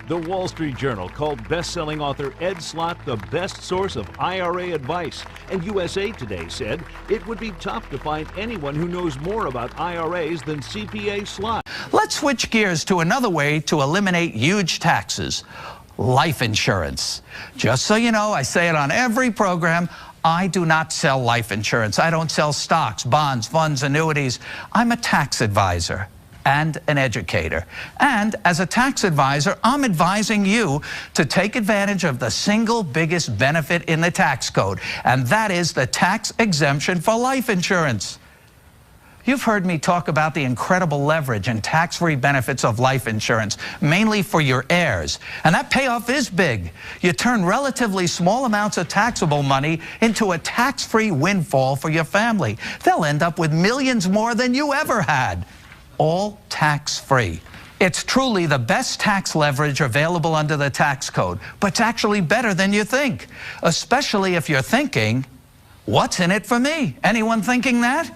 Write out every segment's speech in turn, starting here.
The Wall Street Journal called best-selling author Ed Slott the best source of IRA advice, and USA Today said it would be tough to find anyone who knows more about IRAs than CPA Slott. Let's switch gears to another way to eliminate huge taxes: life insurance. Just so you know, I say it on every program, I do not sell life insurance. I don't sell stocks, bonds, funds, annuities. I'm a tax advisor and an educator. And as a tax advisor, I'm advising you to take advantage of the single biggest benefit in the tax code, and that is the tax exemption for life insurance. You've heard me talk about the incredible leverage and tax-free benefits of life insurance, mainly for your heirs. And that payoff is big. You turn relatively small amounts of taxable money into a tax-free windfall for your family. They'll end up with millions more than you ever had, all tax-free. It's truly the best tax leverage available under the tax code, but it's actually better than you think, especially if you're thinking, what's in it for me? Anyone thinking that?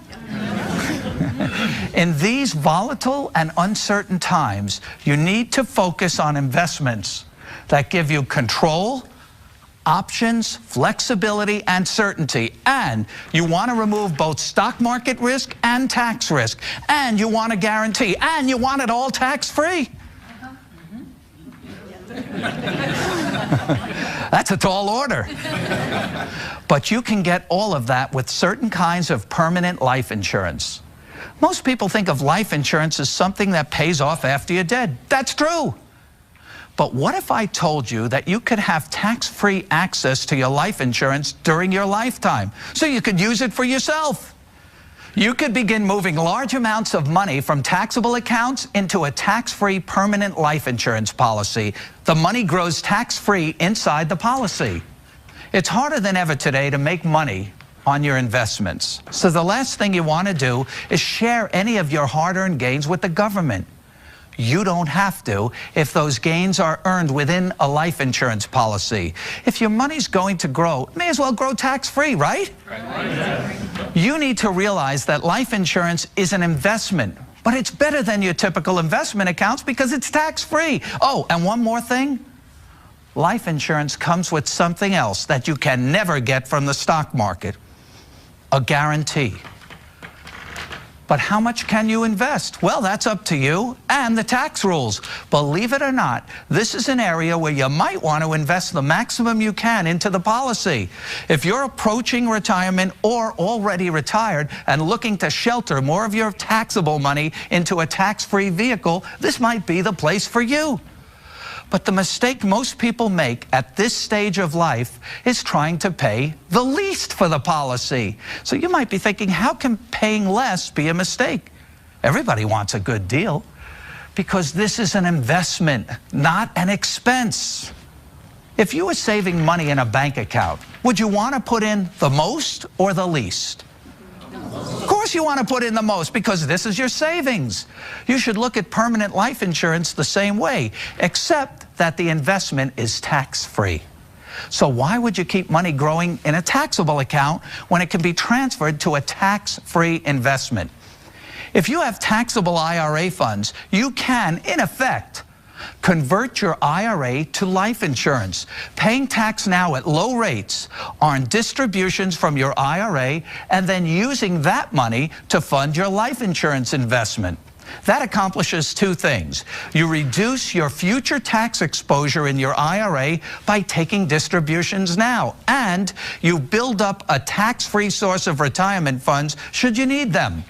In these volatile and uncertain times, you need to focus on investments that give you control, options, flexibility, and certainty. And you want to remove both stock market risk and tax risk. And you want a guarantee. And you want it all tax-free. That's a tall order. But you can get all of that with certain kinds of permanent life insurance. Most people think of life insurance as something that pays off after you're dead. That's true. But what if I told you that you could have tax-free access to your life insurance during your lifetime, so you could use it for yourself? You could begin moving large amounts of money from taxable accounts into a tax-free permanent life insurance policy. The money grows tax-free inside the policy. It's harder than ever today to make money on your investments. So the last thing you want to do is share any of your hard-earned gains with the government. You don't have to if those gains are earned within a life insurance policy. If your money's going to grow, it may as well grow tax-free, right? Right. You need to realize that life insurance is an investment, but it's better than your typical investment accounts because it's tax-free. Oh, and one more thing. Life insurance comes with something else that you can never get from the stock market: a guarantee. But how much can you invest? Well, that's up to you and the tax rules. Believe it or not, this is an area where you might want to invest the maximum you can into the policy. If you're approaching retirement or already retired and looking to shelter more of your taxable money into a tax-free vehicle, this might be the place for you. But the mistake most people make at this stage of life is trying to pay the least for the policy. So you might be thinking, how can paying less be a mistake? Everybody wants a good deal because this is an investment, not an expense. If you were saving money in a bank account, would you want to put in the most or the least? Of course you want to put in the most because this is your savings. You should look at permanent life insurance the same way, except that the investment is tax-free. So why would you keep money growing in a taxable account when it can be transferred to a tax-free investment? If you have taxable IRA funds, you can, in effect, convert your IRA to life insurance, paying tax now at low rates on distributions from your IRA, and then using that money to fund your life insurance investment. That accomplishes two things. You reduce your future tax exposure in your IRA by taking distributions now, and you build up a tax-free source of retirement funds should you need them.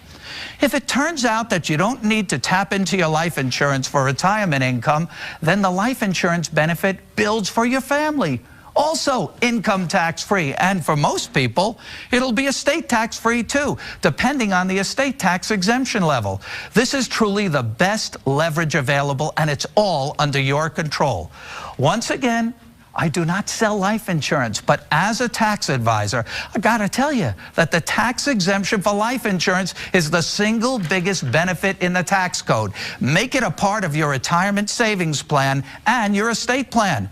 If it turns out that you don't need to tap into your life insurance for retirement income, then the life insurance benefit builds for your family. Also income tax-free, and for most people, it'll be estate tax-free too, depending on the estate tax exemption level. This is truly the best leverage available, and it's all under your control. Once again, I do not sell life insurance, but as a tax advisor, I gotta tell you that the tax exemption for life insurance is the single biggest benefit in the tax code. Make it a part of your retirement savings plan and your estate plan.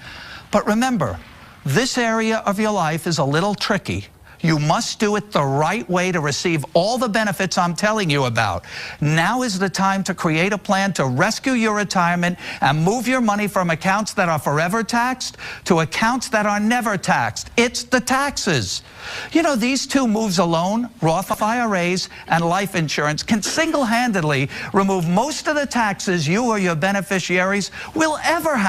But remember, this area of your life is a little tricky. You must do it the right way to receive all the benefits I'm telling you about. Now is the time to create a plan to rescue your retirement and move your money from accounts that are forever taxed to accounts that are never taxed. It's the taxes. You know, these two moves alone, Roth IRAs and life insurance, can single-handedly remove most of the taxes you or your beneficiaries will ever have.